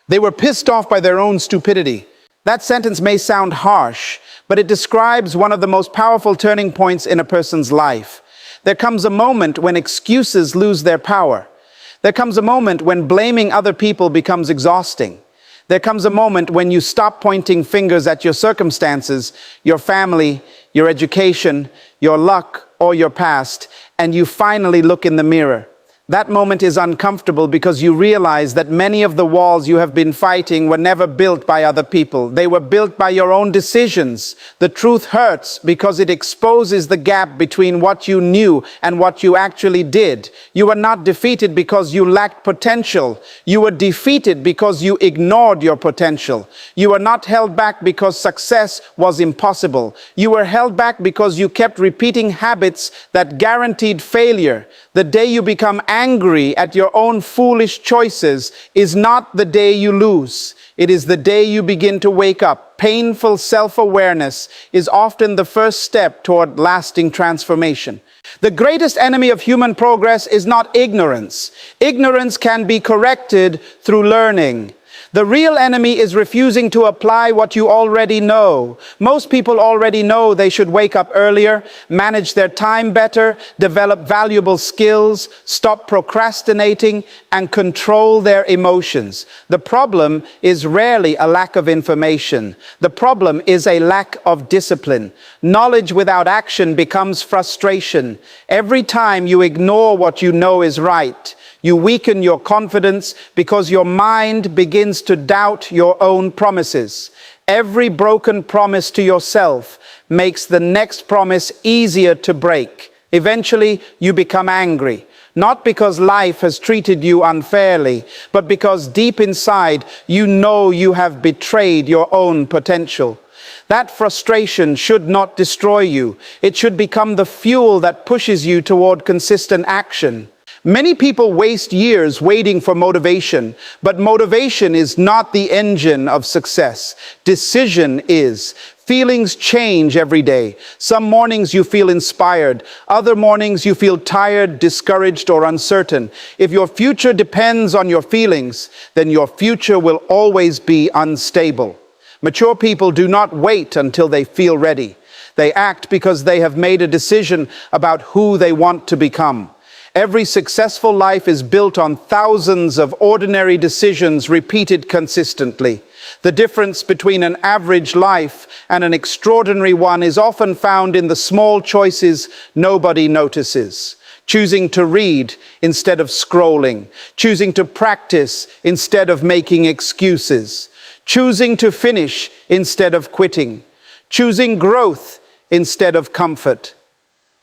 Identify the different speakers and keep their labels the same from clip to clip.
Speaker 1: They were pissed off by their own stupidity. That sentence may sound harsh, but it describes one of the most powerful turning points in a person's life. There comes a moment when excuses lose their power. There comes a moment when blaming other people becomes exhausting. There comes a moment when you stop pointing fingers at your circumstances, your family, your education, your luck, or your past, and you finally look in the mirror. That moment is uncomfortable because you realize that many of the walls you have been fighting were never built by other people. They were built by your own decisions. The truth hurts because it exposes the gap between what you knew and what you actually did. You were not defeated because you lacked potential. You were defeated because you ignored your potential. You were not held back because success was impossible. You were held back because you kept repeating habits that guaranteed failure. The day you become angry at your own foolish choices is not the day you lose. It is the day you begin to wake up. Painful self-awareness is often the first step toward lasting transformation. The greatest enemy of human progress is not ignorance. Ignorance can be corrected through learning. The real enemy is refusing to apply what you already know. Most people already know they should wake up earlier, manage their time better, develop valuable skills, stop procrastinating, and control their emotions. The problem is rarely a lack of information. The problem is a lack of discipline. Knowledge without action becomes frustration. Every time you ignore what you know is right, you weaken your confidence because your mind begins to doubt your own promises. Every broken promise to yourself makes the next promise easier to break. Eventually, you become angry, not because life has treated you unfairly, but because deep inside, you know you have betrayed your own potential. That frustration should not destroy you. It should become the fuel that pushes you toward consistent action. Many people waste years waiting for motivation, but motivation is not the engine of success. Decision is. Feelings change every day. Some mornings you feel inspired. Other mornings you feel tired, discouraged, or uncertain. If your future depends on your feelings, then your future will always be unstable. Mature people do not wait until they feel ready. They act because they have made a decision about who they want to become. Every successful life is built on thousands of ordinary decisions repeated consistently. The difference between an average life and an extraordinary one is often found in the small choices nobody notices. Choosing to read instead of scrolling. Choosing to practice instead of making excuses. Choosing to finish instead of quitting. Choosing growth instead of comfort.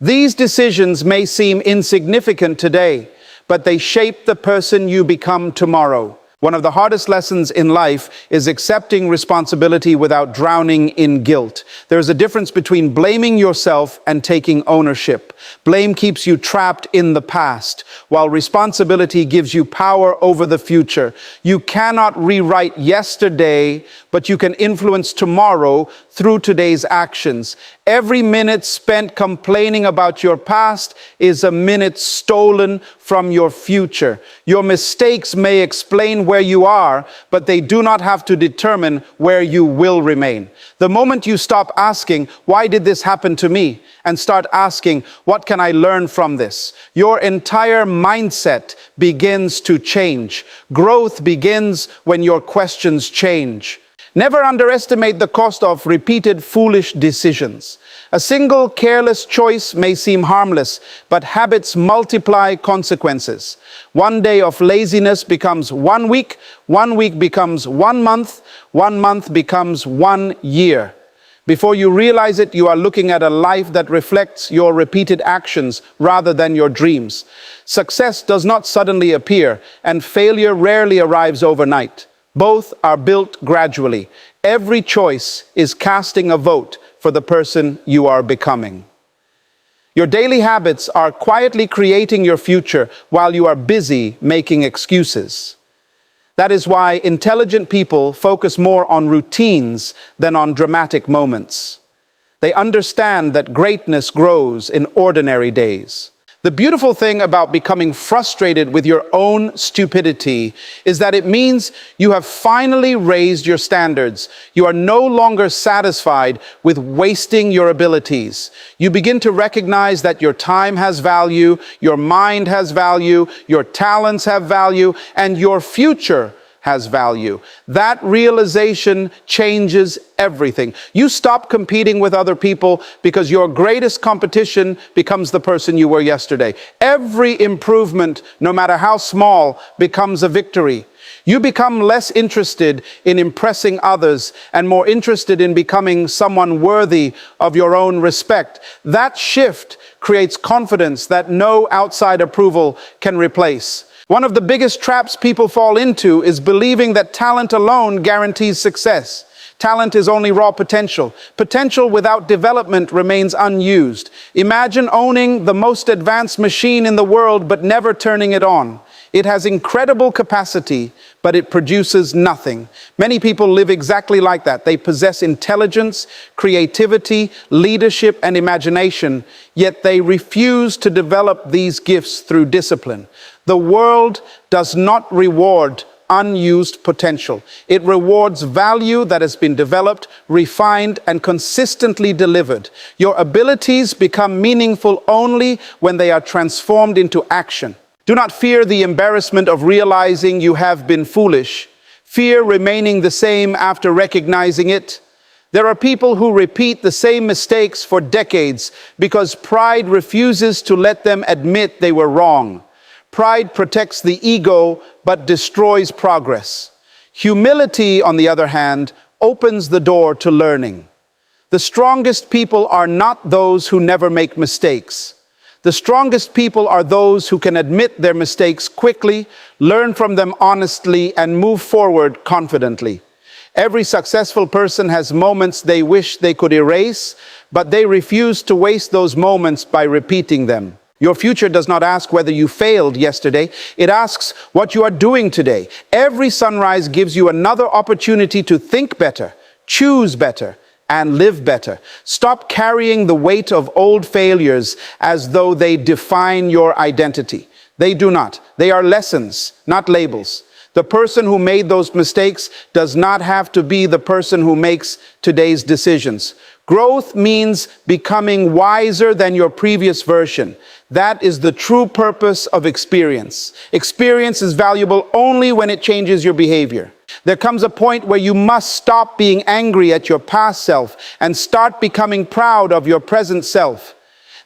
Speaker 1: These decisions may seem insignificant today, but they shape the person you become tomorrow. One of the hardest lessons in life is accepting responsibility without drowning in guilt. There is a difference between blaming yourself and taking ownership. Blame keeps you trapped in the past, while responsibility gives you power over the future. You cannot rewrite yesterday, but you can influence tomorrow through today's actions. Every minute spent complaining about your past is a minute stolen from your future. Your mistakes may explain where you are, but they do not have to determine where you will remain. The moment you stop asking, "Why did this happen to me?" and start asking, "What can I learn from this?" your entire mindset begins to change. Growth begins when your questions change. Never underestimate the cost of repeated foolish decisions. A single careless choice may seem harmless, but habits multiply consequences. One day of laziness becomes 1 week becomes 1 month becomes 1 year. Before you realize it, you are looking at a life that reflects your repeated actions rather than your dreams. Success does not suddenly appear, and failure rarely arrives overnight. Both are built gradually. Every choice is casting a vote for the person you are becoming. Your daily habits are quietly creating your future while you are busy making excuses. That is why intelligent people focus more on routines than on dramatic moments. They understand that greatness grows in ordinary days. The beautiful thing about becoming frustrated with your own stupidity is that it means you have finally raised your standards. You are no longer satisfied with wasting your abilities. You begin to recognize that your time has value, your mind has value, your talents have value, and your future has value. That realization changes everything. You stop competing with other people because your greatest competition becomes the person you were yesterday. Every improvement, no matter how small, becomes a victory. You become less interested in impressing others and more interested in becoming someone worthy of your own respect. That shift creates confidence that no outside approval can replace. One of the biggest traps people fall into is believing that talent alone guarantees success. Talent is only raw potential. Potential without development remains unused. Imagine owning the most advanced machine in the world but never turning it on. It has incredible capacity, but it produces nothing. Many people live exactly like that. They possess intelligence, creativity, leadership, and imagination, yet they refuse to develop these gifts through discipline. The world does not reward unused potential. It rewards value that has been developed, refined, and consistently delivered. Your abilities become meaningful only when they are transformed into action. Do not fear the embarrassment of realizing you have been foolish. Fear remaining the same after recognizing it. There are people who repeat the same mistakes for decades because pride refuses to let them admit they were wrong. Pride protects the ego but destroys progress. Humility, on the other hand, opens the door to learning. The strongest people are not those who never make mistakes. The strongest people are those who can admit their mistakes quickly, learn from them honestly, and move forward confidently. Every successful person has moments they wish they could erase, but they refuse to waste those moments by repeating them. Your future does not ask whether you failed yesterday. It asks what you are doing today. Every sunrise gives you another opportunity to think better, choose better, and live better. Stop carrying the weight of old failures as though they define your identity. They do not. They are lessons, not labels. The person who made those mistakes does not have to be the person who makes today's decisions. Growth means becoming wiser than your previous version. That is the true purpose of experience. Experience is valuable only when it changes your behavior. There comes a point where you must stop being angry at your past self and start becoming proud of your present self.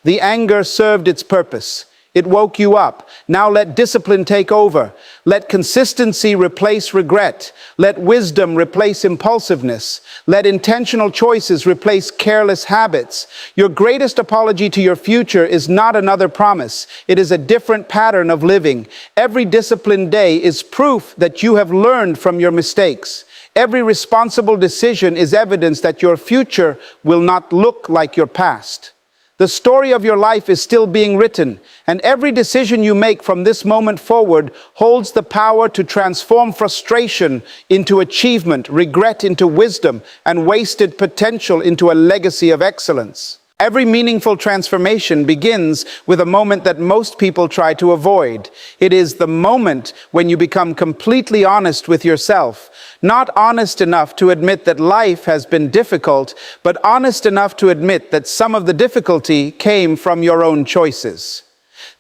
Speaker 1: The anger served its purpose. It woke you up. Now let discipline take over. Let consistency replace regret. Let wisdom replace impulsiveness. Let intentional choices replace careless habits. Your greatest apology to your future is not another promise. It is a different pattern of living. Every disciplined day is proof that you have learned from your mistakes. Every responsible decision is evidence that your future will not look like your past. The story of your life is still being written, and every decision you make from this moment forward holds the power to transform frustration into achievement, regret into wisdom, and wasted potential into a legacy of excellence. Every meaningful transformation begins with a moment that most people try to avoid. It is the moment when you become completely honest with yourself. Not honest enough to admit that life has been difficult, but honest enough to admit that some of the difficulty came from your own choices.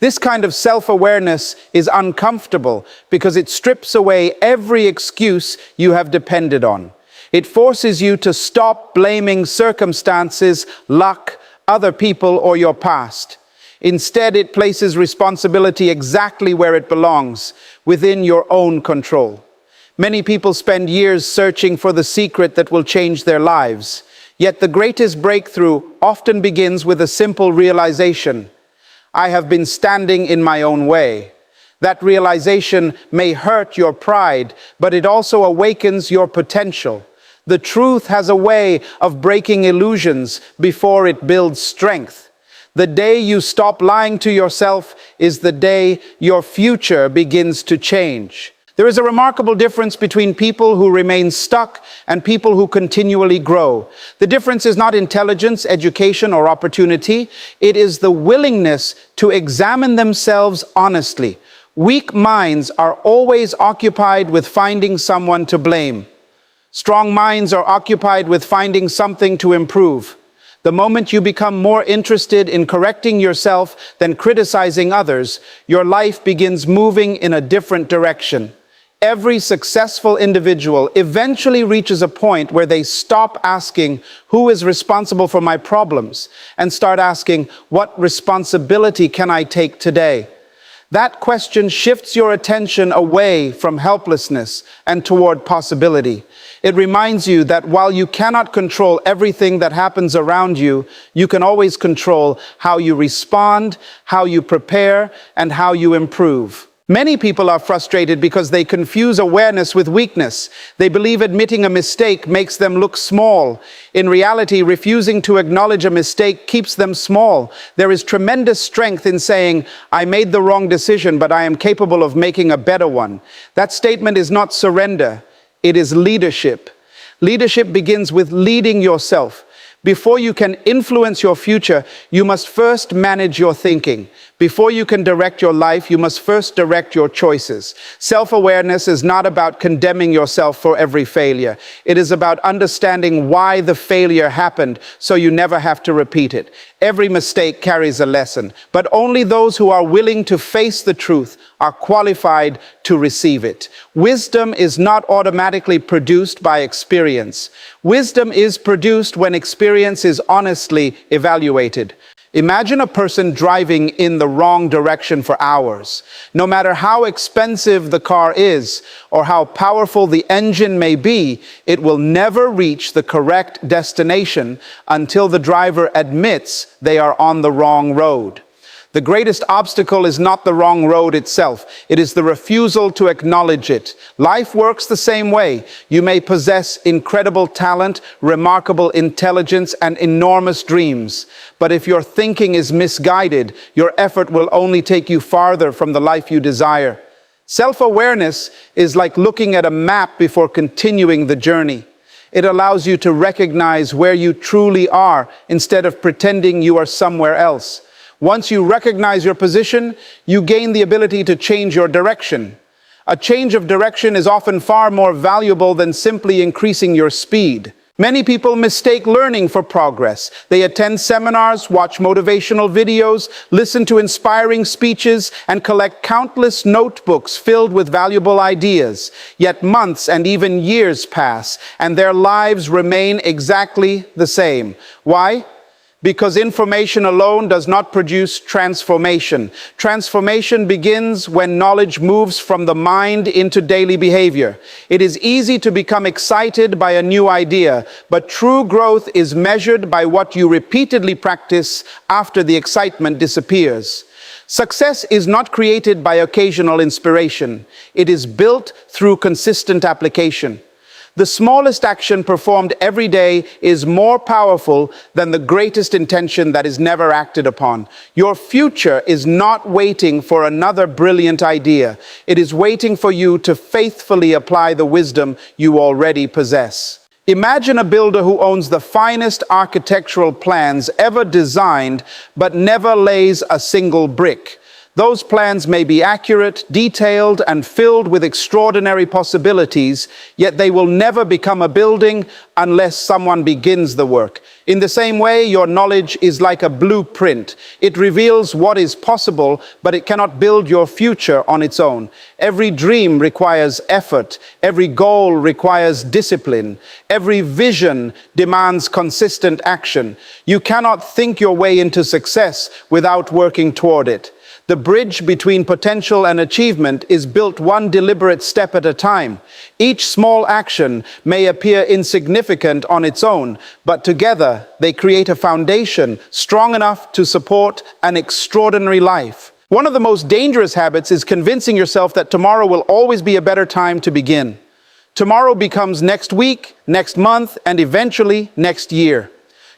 Speaker 1: This kind of self-awareness is uncomfortable because it strips away every excuse you have depended on. It forces you to stop blaming circumstances, luck, other people, or your past. Instead, it places responsibility exactly where it belongs, within your own control. Many people spend years searching for the secret that will change their lives. Yet the greatest breakthrough often begins with a simple realization: I have been standing in my own way. That realization may hurt your pride, but it also awakens your potential. The truth has a way of breaking illusions before it builds strength. The day you stop lying to yourself is the day your future begins to change. There is a remarkable difference between people who remain stuck and people who continually grow. The difference is not intelligence, education, or opportunity. It is the willingness to examine themselves honestly. Weak minds are always occupied with finding someone to blame. Strong minds are occupied with finding something to improve. The moment you become more interested in correcting yourself than criticizing others, your life begins moving in a different direction. Every successful individual eventually reaches a point where they stop asking, "Who is responsible for my problems?" and start asking, "What responsibility can I take today?" That question shifts your attention away from helplessness and toward possibility. It reminds you that while you cannot control everything that happens around you, you can always control how you respond, how you prepare, and how you improve. Many people are frustrated because they confuse awareness with weakness. They believe admitting a mistake makes them look small. In reality, refusing to acknowledge a mistake keeps them small. There is tremendous strength in saying, "I made the wrong decision, but I am capable of making a better one." That statement is not surrender, it is leadership. Leadership begins with leading yourself. Before you can influence your future, you must first manage your thinking. Before you can direct your life, you must first direct your choices. Self-awareness is not about condemning yourself for every failure. It is about understanding why the failure happened so you never have to repeat it. Every mistake carries a lesson, but only those who are willing to face the truth are qualified to receive it. Wisdom is not automatically produced by experience. Wisdom is produced when experience is honestly evaluated. Imagine a person driving in the wrong direction for hours. No matter how expensive the car is or how powerful the engine may be, it will never reach the correct destination until the driver admits they are on the wrong road. The greatest obstacle is not the wrong road itself. It is the refusal to acknowledge it. Life works the same way. You may possess incredible talent, remarkable intelligence, and enormous dreams. But if your thinking is misguided, your effort will only take you farther from the life you desire. Self-awareness is like looking at a map before continuing the journey. It allows you to recognize where you truly are instead of pretending you are somewhere else. Once you recognize your position, you gain the ability to change your direction. A change of direction is often far more valuable than simply increasing your speed. Many people mistake learning for progress. They attend seminars, watch motivational videos, listen to inspiring speeches, and collect countless notebooks filled with valuable ideas. Yet months and even years pass, and their lives remain exactly the same. Why? Because information alone does not produce transformation. Transformation begins when knowledge moves from the mind into daily behavior. It is easy to become excited by a new idea, but true growth is measured by what you repeatedly practice after the excitement disappears. Success is not created by occasional inspiration. It is built through consistent application. The smallest action performed every day is more powerful than the greatest intention that is never acted upon. Your future is not waiting for another brilliant idea. It is waiting for you to faithfully apply the wisdom you already possess. Imagine a builder who owns the finest architectural plans ever designed, but never lays a single brick. Those plans may be accurate, detailed, and filled with extraordinary possibilities, yet they will never become a building unless someone begins the work. In the same way, your knowledge is like a blueprint. It reveals what is possible, but it cannot build your future on its own. Every dream requires effort. Every goal requires discipline. Every vision demands consistent action. You cannot think your way into success without working toward it. The bridge between potential and achievement is built one deliberate step at a time. Each small action may appear insignificant on its own, but together they create a foundation strong enough to support an extraordinary life. One of the most dangerous habits is convincing yourself that tomorrow will always be a better time to begin. Tomorrow becomes next week, next month, and eventually next year.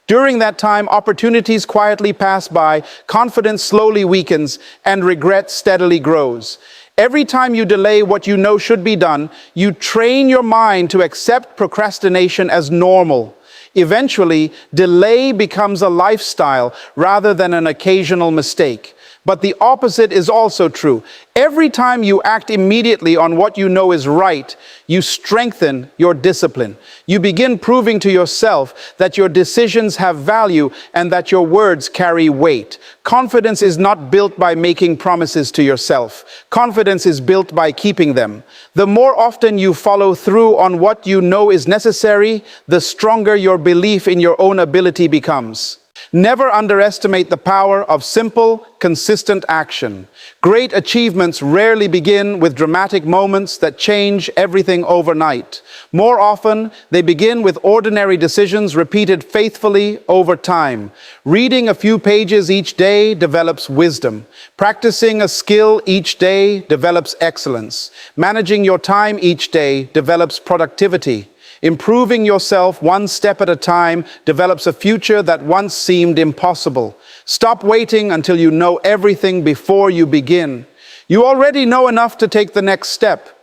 Speaker 1: During that time, opportunities quietly pass by, confidence slowly weakens, and regret steadily grows. Every time you delay what you know should be done, you train your mind to accept procrastination as normal. Eventually, delay becomes a lifestyle rather than an occasional mistake. But the opposite is also true. Every time you act immediately on what you know is right, you strengthen your discipline. You begin proving to yourself that your decisions have value and that your words carry weight. Confidence is not built by making promises to yourself. Confidence is built by keeping them. The more often you follow through on what you know is necessary, the stronger your belief in your own ability becomes. Never underestimate the power of simple, consistent action. Great achievements rarely begin with dramatic moments that change everything overnight. More often, they begin with ordinary decisions repeated faithfully over time. Reading a few pages each day develops wisdom. Practicing a skill each day develops excellence. Managing your time each day develops productivity. Improving yourself one step at a time develops a future that once seemed impossible. Stop waiting until you know everything before you begin. You already know enough to take the next step.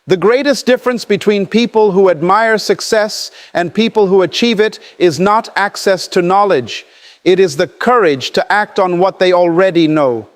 Speaker 1: The greatest difference between people who admire success and people who achieve it is not access to knowledge. It is the courage to act on what they already know.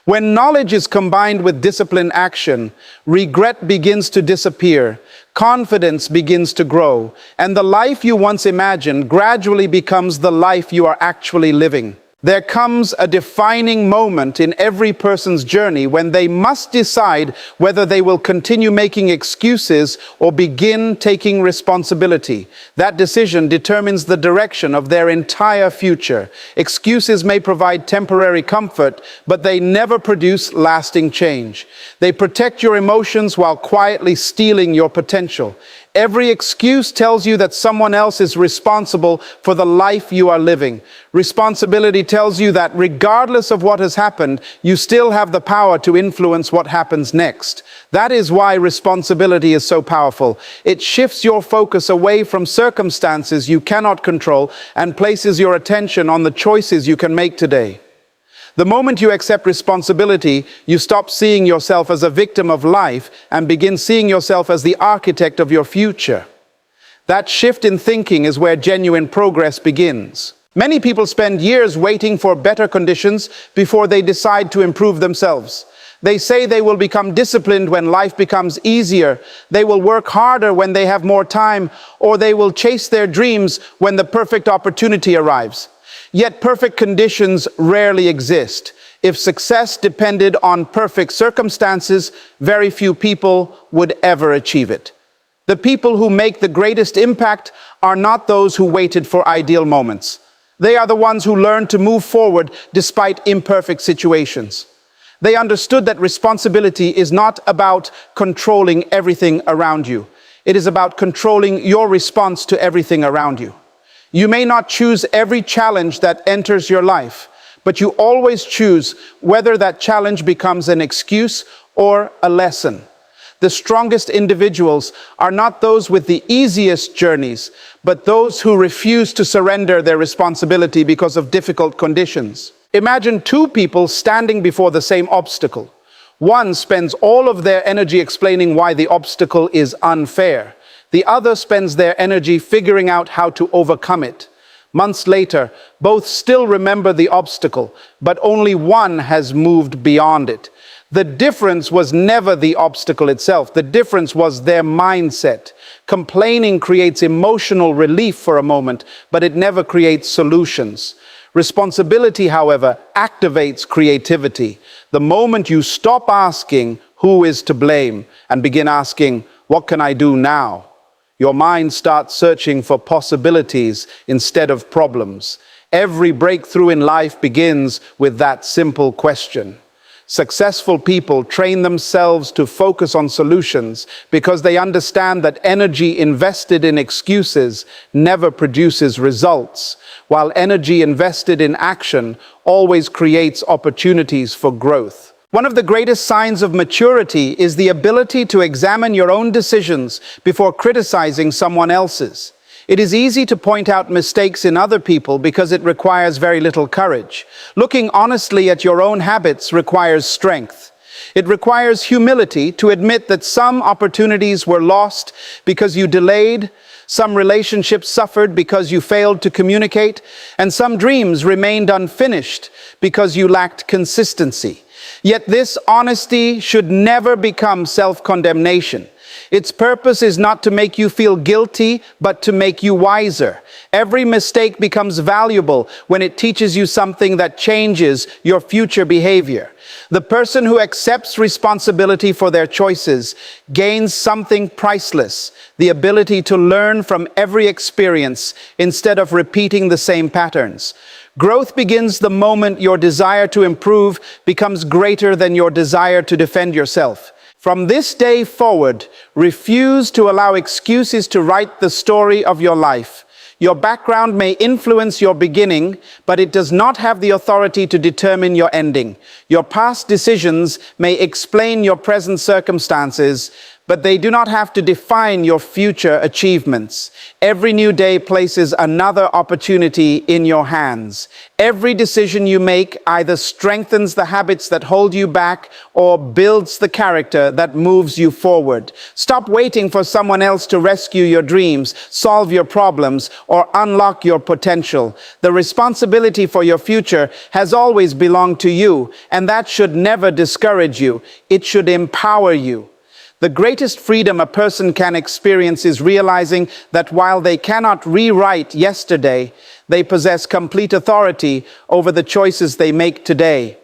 Speaker 1: When knowledge is combined with disciplined action, regret begins to disappear, confidence begins to grow, and the life you once imagined gradually becomes the life you are actually living. There comes a defining moment in every person's journey when they must decide whether they will continue making excuses or begin taking responsibility. That decision determines the direction of their entire future. Excuses may provide temporary comfort, but they never produce lasting change. They protect your emotions while quietly stealing your potential. Every excuse tells you that someone else is responsible for the life you are living. Responsibility tells you that regardless of what has happened, you still have the power to influence what happens next. That is why responsibility is so powerful. It shifts your focus away from circumstances you cannot control and places your attention on the choices you can make today. The moment you accept responsibility, you stop seeing yourself as a victim of life and begin seeing yourself as the architect of your future. That shift in thinking is where genuine progress begins. Many people spend years waiting for better conditions before they decide to improve themselves. They say they will become disciplined when life becomes easier, they will work harder when they have more time, or they will chase their dreams when the perfect opportunity arrives. Yet perfect conditions rarely exist. If success depended on perfect circumstances, very few people would ever achieve it. The people who make the greatest impact are not those who waited for ideal moments. They are the ones who learned to move forward despite imperfect situations. They understood that responsibility is not about controlling everything around you. It is about controlling your response to everything around you. You may not choose every challenge that enters your life, but you always choose whether that challenge becomes an excuse or a lesson. The strongest individuals are not those with the easiest journeys, but those who refuse to surrender their responsibility because of difficult conditions. Imagine two people standing before the same obstacle. One spends all of their energy explaining why the obstacle is unfair. The other spends their energy figuring out how to overcome it. Months later, both still remember the obstacle, but only one has moved beyond it. The difference was never the obstacle itself. The difference was their mindset. Complaining creates emotional relief for a moment, but it never creates solutions. Responsibility, however, activates creativity. The moment you stop asking, "Who is to blame?" and begin asking, "What can I do now?" your mind starts searching for possibilities instead of problems. Every breakthrough in life begins with that simple question. Successful people train themselves to focus on solutions because they understand that energy invested in excuses never produces results, while energy invested in action always creates opportunities for growth. One of the greatest signs of maturity is the ability to examine your own decisions before criticizing someone else's. It is easy to point out mistakes in other people because it requires very little courage. Looking honestly at your own habits requires strength. It requires humility to admit that some opportunities were lost because you delayed, some relationships suffered because you failed to communicate, and some dreams remained unfinished because you lacked consistency. Yet this honesty should never become self-condemnation. Its purpose is not to make you feel guilty, but to make you wiser. Every mistake becomes valuable when it teaches you something that changes your future behavior. The person who accepts responsibility for their choices gains something priceless, the ability to learn from every experience instead of repeating the same patterns. Growth begins the moment your desire to improve becomes greater than your desire to defend yourself. From this day forward, refuse to allow excuses to write the story of your life. Your background may influence your beginning, but it does not have the authority to determine your ending. Your past decisions may explain your present circumstances, but they do not have to define your future achievements. Every new day places another opportunity in your hands. Every decision you make either strengthens the habits that hold you back or builds the character that moves you forward. Stop waiting for someone else to rescue your dreams, solve your problems, or unlock your potential. The responsibility for your future has always belonged to you, and that should never discourage you. It should empower you. The greatest freedom a person can experience is realizing that while they cannot rewrite yesterday, they possess complete authority over the choices they make today.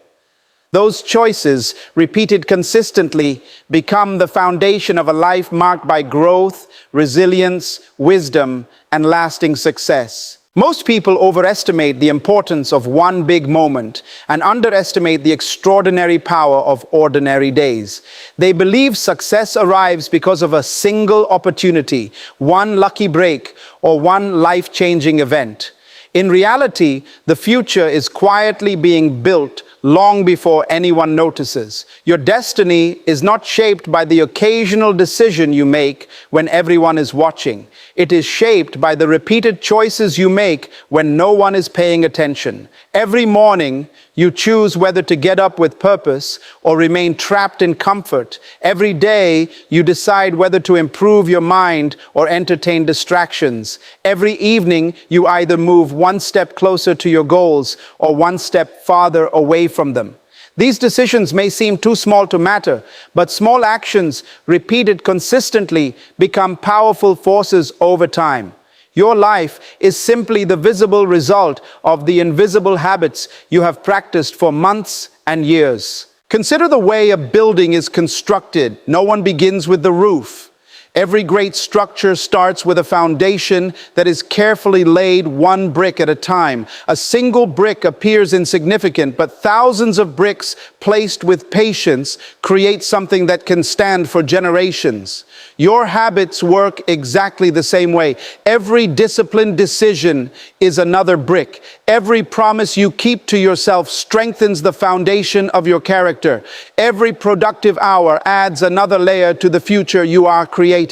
Speaker 1: Those choices, repeated consistently, become the foundation of a life marked by growth, resilience, wisdom, and lasting success. Most people overestimate the importance of one big moment and underestimate the extraordinary power of ordinary days. They believe success arrives because of a single opportunity, one lucky break, or one life-changing event. In reality, the future is quietly being built long before anyone notices. Your destiny is not shaped by the occasional decision you make when everyone is watching. It is shaped by the repeated choices you make when no one is paying attention. Every morning, you choose whether to get up with purpose or remain trapped in comfort. Every day, you decide whether to improve your mind or entertain distractions. Every evening, you either move one step closer to your goals or one step farther away from them. These decisions may seem too small to matter, but small actions repeated consistently become powerful forces over time. Your life is simply the visible result of the invisible habits you have practiced for months and years. Consider the way a building is constructed. No one begins with the roof. Every great structure starts with a foundation that is carefully laid one brick at a time. A single brick appears insignificant, but thousands of bricks placed with patience create something that can stand for generations. Your habits work exactly the same way. Every disciplined decision is another brick. Every promise you keep to yourself strengthens the foundation of your character. Every productive hour adds another layer to the future you are creating.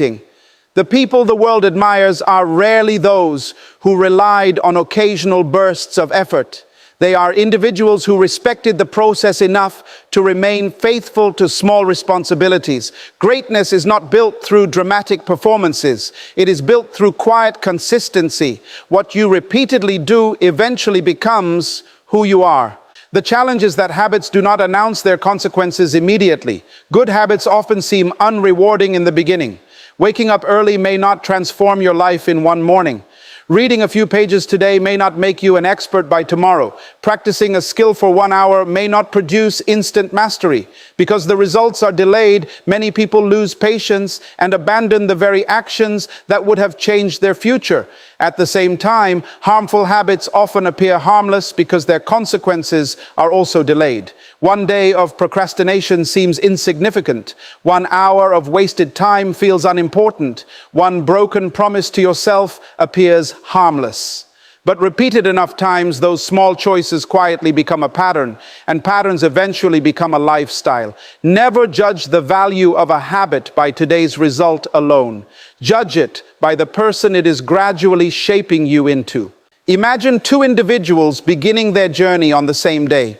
Speaker 1: The people the world admires are rarely those who relied on occasional bursts of effort. They are individuals who respected the process enough to remain faithful to small responsibilities. Greatness is not built through dramatic performances. It is built through quiet consistency. What you repeatedly do eventually becomes who you are. The challenge is that habits do not announce their consequences immediately. Good habits often seem unrewarding in the beginning. Waking up early may not transform your life in one morning. Reading a few pages today may not make you an expert by tomorrow. Practicing a skill for 1 hour may not produce instant mastery. Because the results are delayed, many people lose patience and abandon the very actions that would have changed their future. At the same time, harmful habits often appear harmless because their consequences are also delayed. 1 day of procrastination seems insignificant. 1 hour of wasted time feels unimportant. 1 broken promise to yourself appears harmless. But repeated enough times, those small choices quietly become a pattern, and patterns eventually become a lifestyle. Never judge the value of a habit by today's result alone. Judge it by the person it is gradually shaping you into. Imagine 2 individuals beginning their journey on the same day.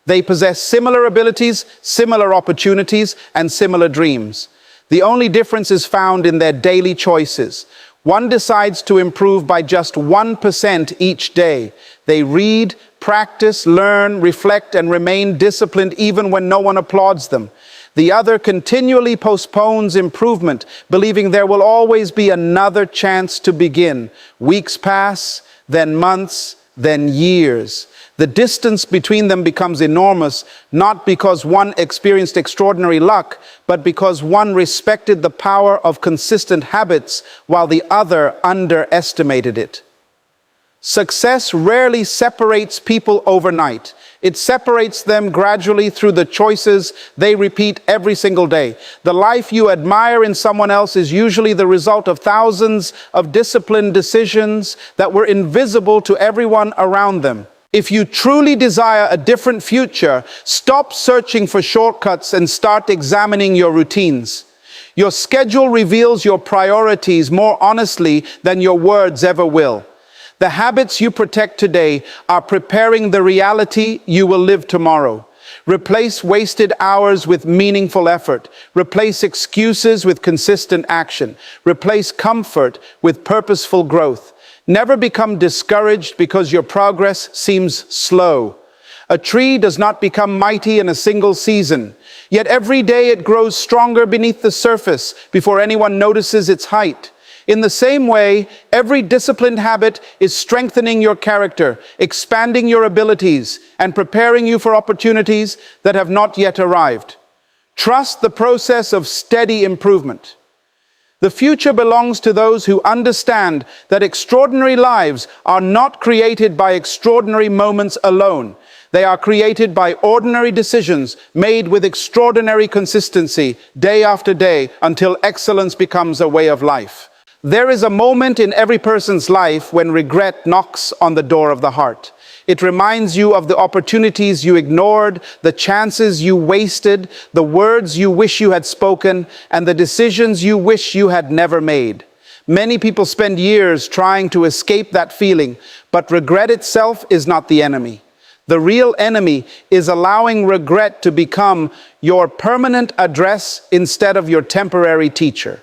Speaker 1: They possess similar abilities, similar opportunities, and similar dreams. The only difference is found in their daily choices. One decides to improve by just 1% each day. They read, practice, learn, reflect, and remain disciplined even when no one applauds them. The other continually postpones improvement, believing there will always be another chance to begin. Weeks pass, then months, then years. The distance between them becomes enormous, not because one experienced extraordinary luck, but because one respected the power of consistent habits while the other underestimated it. Success rarely separates people overnight. It separates them gradually through the choices they repeat every single day. The life you admire in someone else is usually the result of thousands of disciplined decisions that were invisible to everyone around them. If you truly desire a different future, stop searching for shortcuts and start examining your routines. Your schedule reveals your priorities more honestly than your words ever will. The habits you protect today are preparing the reality you will live tomorrow. Replace wasted hours with meaningful effort. Replace excuses with consistent action. Replace comfort with purposeful growth. Never become discouraged because your progress seems slow. A tree does not become mighty in a single season, yet every day it grows stronger beneath the surface before anyone notices its height. In the same way, every disciplined habit is strengthening your character, expanding your abilities, and preparing you for opportunities that have not yet arrived. Trust the process of steady improvement. The future belongs to those who understand that extraordinary lives are not created by extraordinary moments alone. They are created by ordinary decisions made with extraordinary consistency, day after day, until excellence becomes a way of life. There is a moment in every person's life when regret knocks on the door of the heart. It reminds you of the opportunities you ignored, the chances you wasted, the words you wish you had spoken, and the decisions you wish you had never made. Many people spend years trying to escape that feeling, but regret itself is not the enemy. The real enemy is allowing regret to become your permanent address instead of your temporary teacher.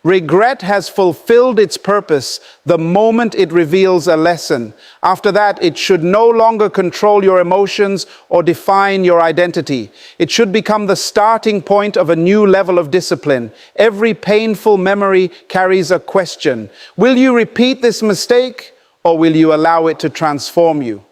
Speaker 1: Regret has fulfilled its purpose the moment it reveals a lesson. After that, it should no longer control your emotions or define your identity. It should become the starting point of a new level of discipline. Every painful memory carries a question. Will you repeat this mistake, or will you allow it to transform you?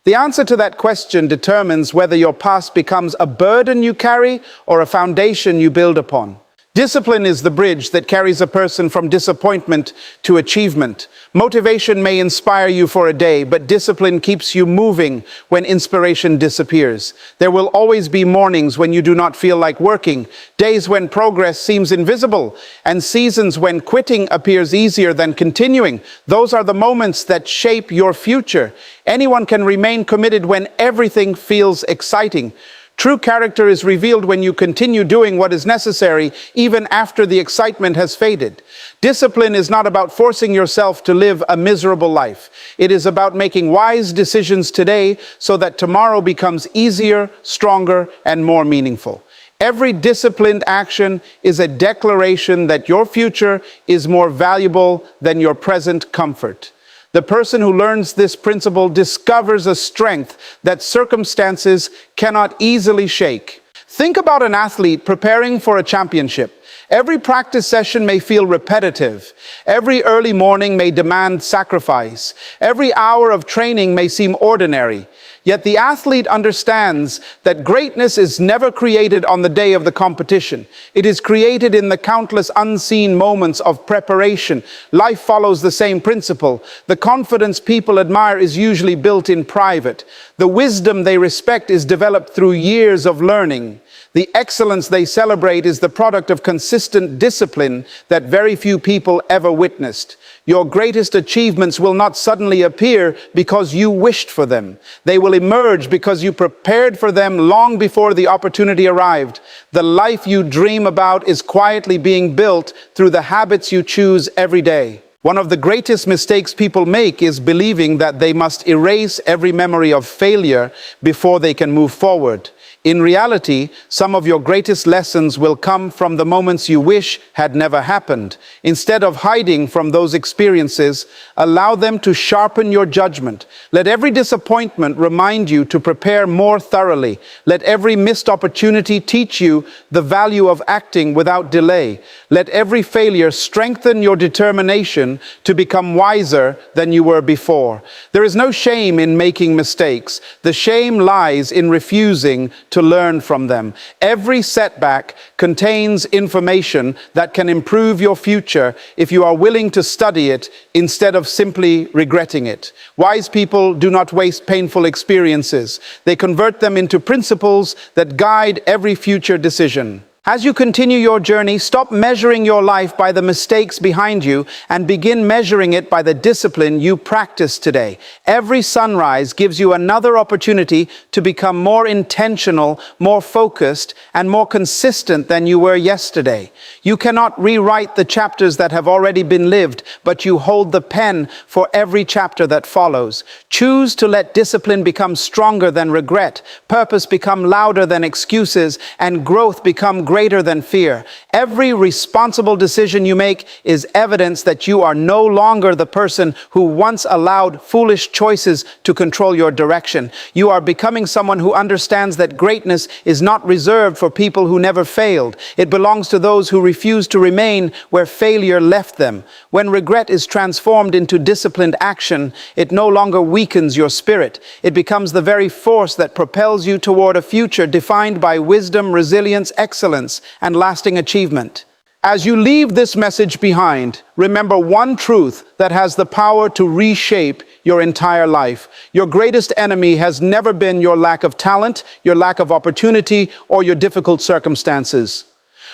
Speaker 1: The answer to that question determines whether your past becomes a burden you carry or a foundation you build upon. Discipline is the bridge that carries a person from disappointment to achievement. Motivation may inspire you for a day, but discipline keeps you moving when inspiration disappears. There will always be mornings when you do not feel like working, days when progress seems invisible, and seasons when quitting appears easier than continuing. Those are the moments that shape your future. Anyone can remain committed when everything feels exciting. True character is revealed when you continue doing what is necessary even after the excitement has faded. Discipline is not about forcing yourself to live a miserable life. It is about making wise decisions today so that tomorrow becomes easier, stronger, and more meaningful. Every disciplined action is a declaration that your future is more valuable than your present comfort. The person who learns this principle discovers a strength that circumstances cannot easily shake. Think about an athlete preparing for a championship. Every practice session may feel repetitive. Every early morning may demand sacrifice. Every hour of training may seem ordinary. Yet the athlete understands that greatness is never created on the day of the competition. It is created in the countless unseen moments of preparation. Life follows the same principle. The confidence people admire is usually built in private. The wisdom they respect is developed through years of learning. The excellence they celebrate is the product of consistent discipline that very few people ever witnessed. Your greatest achievements will not suddenly appear because you wished for them. They will emerge because you prepared for them long before the opportunity arrived. The life you dream about is quietly being built through the habits you choose every day. One of the greatest mistakes people make is believing that they must erase every memory of failure before they can move forward. In reality, some of your greatest lessons will come from the moments you wish had never happened. Instead of hiding from those experiences, allow them to sharpen your judgment. Let every disappointment remind you to prepare more thoroughly. Let every missed opportunity teach you the value of acting without delay. Let every failure strengthen your determination to become wiser than you were before. There is no shame in making mistakes. The shame lies in refusing to learn from them. Every setback contains information that can improve your future if you are willing to study it instead of simply regretting it. Wise people do not waste painful experiences. They convert them into principles that guide every future decision. As you continue your journey, stop measuring your life by the mistakes behind you and begin measuring it by the discipline you practice today. Every sunrise gives you another opportunity to become more intentional, more focused, and more consistent than you were yesterday. You cannot rewrite the chapters that have already been lived, but you hold the pen for every chapter that follows. Choose to let discipline become stronger than regret, purpose become louder than excuses, and growth become greater than fear. Every responsible decision you make is evidence that you are no longer the person who once allowed foolish choices to control your direction. You are becoming someone who understands that greatness is not reserved for people who never failed. It belongs to those who refuse to remain where failure left them. When regret is transformed into disciplined action, it no longer weakens your spirit. It becomes the very force that propels you toward a future defined by wisdom, resilience, excellence, and lasting achievement. As you leave this message behind, remember one truth that has the power to reshape your entire life. Your greatest enemy has never been your lack of talent, your lack of opportunity, or your difficult circumstances.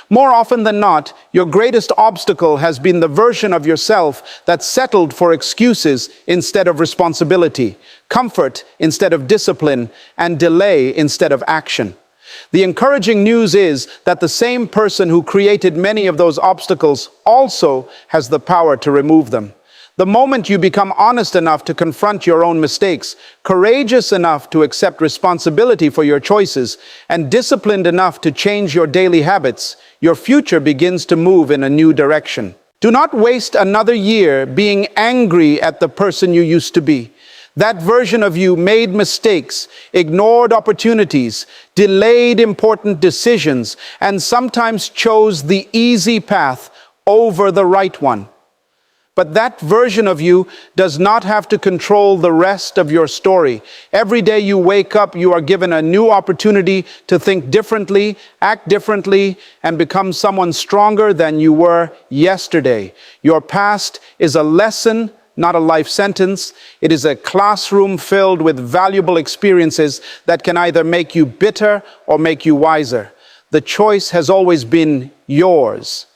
Speaker 1: More often than not, your greatest obstacle has been the version of yourself that settled for excuses instead of responsibility, comfort instead of discipline, and delay instead of action. The encouraging news is that the same person who created many of those obstacles also has the power to remove them. The moment you become honest enough to confront your own mistakes, courageous enough to accept responsibility for your choices, and disciplined enough to change your daily habits, your future begins to move in a new direction. Do not waste another year being angry at the person you used to be. That version of you made mistakes, ignored opportunities, delayed important decisions, and sometimes chose the easy path over the right one. But that version of you does not have to control the rest of your story. Every day you wake up, you are given a new opportunity to think differently, act differently, and become someone stronger than you were yesterday. Your past is a lesson, not a life sentence. It is a classroom filled with valuable experiences that can either make you bitter or make you wiser. The choice has always been yours.